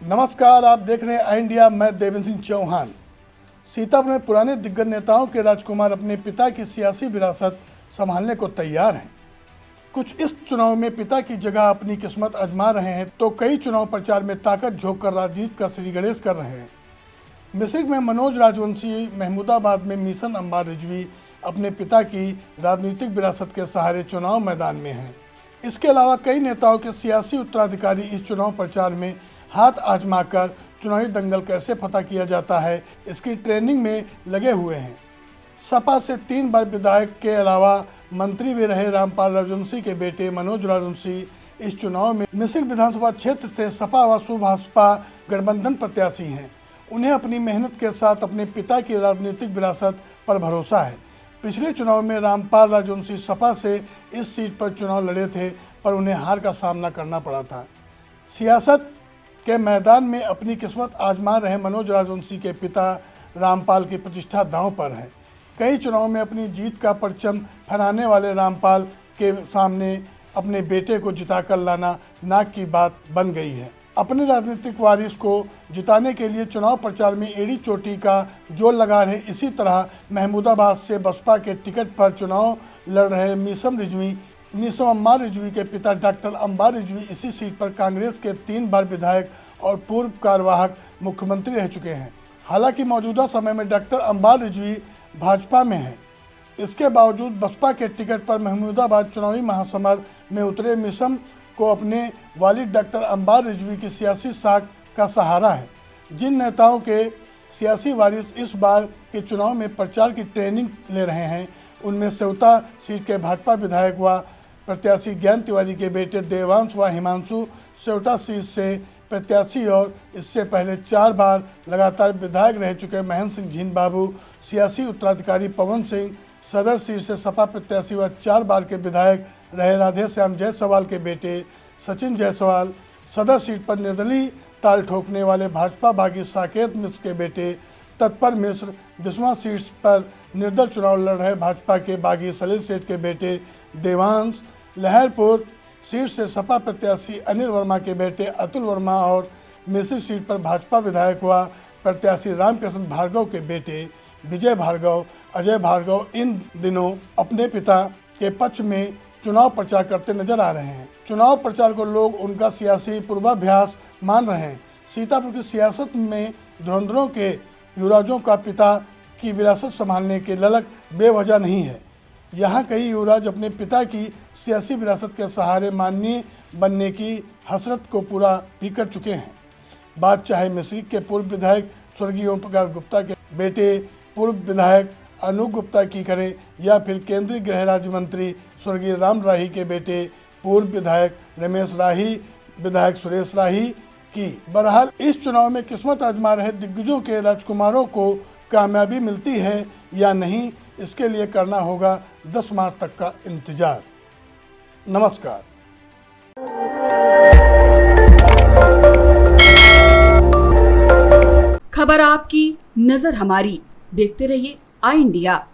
नमस्कार, आप देख रहे हैं आई इंडिया। मैं देवेंद्र सिंह चौहान। सीतापुर में पुराने दिग्गज नेताओं के राजकुमार अपने पिता की सियासी विरासत संभालने को तैयार हैं। कुछ इस चुनाव में पिता की जगह अपनी किस्मत आजमा रहे हैं, तो कई चुनाव प्रचार में ताकत झोंक कर राजनीति का श्री गणेश कर रहे हैं। मिश्रिख में मनोज राजवंशी, महमूदाबाद में मिशन अंबार रिजवी अपने पिता की राजनीतिक विरासत के सहारे चुनाव मैदान में हैं। इसके अलावा कई नेताओं के सियासी उत्तराधिकारी इस चुनाव प्रचार में हाथ आजमाकर चुनावी दंगल कैसे फतह किया जाता है, इसकी ट्रेनिंग में लगे हुए हैं। सपा से 3 बार विधायक के अलावा मंत्री भी रहे रामपाल राजवंशी के बेटे मनोज राजवंशी इस चुनाव में मिश्रिख विधानसभा क्षेत्र से सपा व सुभाषपा गठबंधन प्रत्याशी हैं। उन्हें अपनी मेहनत के साथ अपने पिता की राजनीतिक विरासत पर भरोसा है। पिछले चुनाव में रामपाल राजवंशी सपा से इस सीट पर चुनाव लड़े थे, पर उन्हें हार का सामना करना पड़ा था। सियासत के मैदान में अपनी किस्मत आजमा रहे मनोज राजवंशी के पिता रामपाल की प्रतिष्ठा दांव पर है। कई चुनाव में अपनी जीत का परचम फहराने वाले रामपाल के सामने अपने बेटे को जिताकर लाना नाक की बात बन गई है। अपने राजनीतिक वारिस को जिताने के लिए चुनाव प्रचार में एड़ी चोटी का जोर लगा रहे। इसी तरह महमूदाबाद से बसपा के टिकट पर चुनाव लड़ रहे मिशन अंबार रिजवी के पिता डॉक्टर अंबार रिजवी इसी सीट पर कांग्रेस के 3 बार विधायक और पूर्व कार्यवाहक मुख्यमंत्री रह चुके हैं। हालांकि मौजूदा समय में डॉक्टर अंबार रिजवी भाजपा में हैं। इसके बावजूद बसपा के टिकट पर महमूदाबाद चुनावी महासमर में उतरे मिशन को अपने वालिद डॉक्टर अंबार रिजवी की सियासी साख का सहारा है। जिन नेताओं के सियासी वारिस इस बार के चुनाव में प्रचार की ट्रेनिंग ले रहे हैं, उनमें सेवता सीट के भाजपा विधायक व प्रत्याशी ज्ञान तिवारी के बेटे देवांश व हिमांशु, सेवता सीट से प्रत्याशी और इससे पहले 4 बार लगातार विधायक रह चुके महेंद्र सिंह झीन बाबू, सियासी उत्तराधिकारी पवन सिंह, सदर सीट से सपा प्रत्याशी व 4 बार के विधायक रहे राधे श्याम जायसवाल के बेटे सचिन जायसवाल, सदर सीट पर निर्दलीय ताल ठोकने वाले भाजपा बागी साकेत मिश्र के बेटे तत्पर मिश्र, बिस्वा सीट्स पर निर्दल चुनाव लड़ रहे भाजपा के बागी सलील सेठ के बेटे देवांश, लहरपुर सीट से सपा प्रत्याशी अनिल वर्मा के बेटे अतुल वर्मा और मिश्रिख सीट पर भाजपा विधायक व प्रत्याशी रामकृष्ण भार्गव के बेटे विजय भार्गव, अजय भार्गव इन दिनों अपने पिता के पक्ष में चुनाव प्रचार करते नजर आ रहे हैं। चुनाव प्रचार को लोग उनका सियासी पूर्वाभ्यास मान रहे हैं। सीतापुर की सियासत में धुरंधरों के युवराजों का पिता की विरासत संभालने के ललक बेवजह नहीं है। यहाँ कई युवराज अपने पिता की सियासी विरासत के सहारे माननीय बनने की हसरत को पूरा भी कर चुके हैं। बात चाहे मिश्रिख के पूर्व विधायक स्वर्गीय ओम प्रकाश गुप्ता के बेटे पूर्व विधायक अनूप गुप्ता की करें, या फिर केंद्रीय गृह राज्य मंत्री स्वर्गीय राम राही के बेटे पूर्व विधायक रमेश राही, विधायक सुरेश राही की। बहरहाल इस चुनाव में किस्मत आजमा रहे दिग्गजों के राजकुमारों को कामयाबी मिलती है या नहीं, इसके लिए करना होगा 10 मार्च तक का इंतजार। नमस्कार। खबर आपकी, नजर हमारी। देखते रहिए आई इंडिया।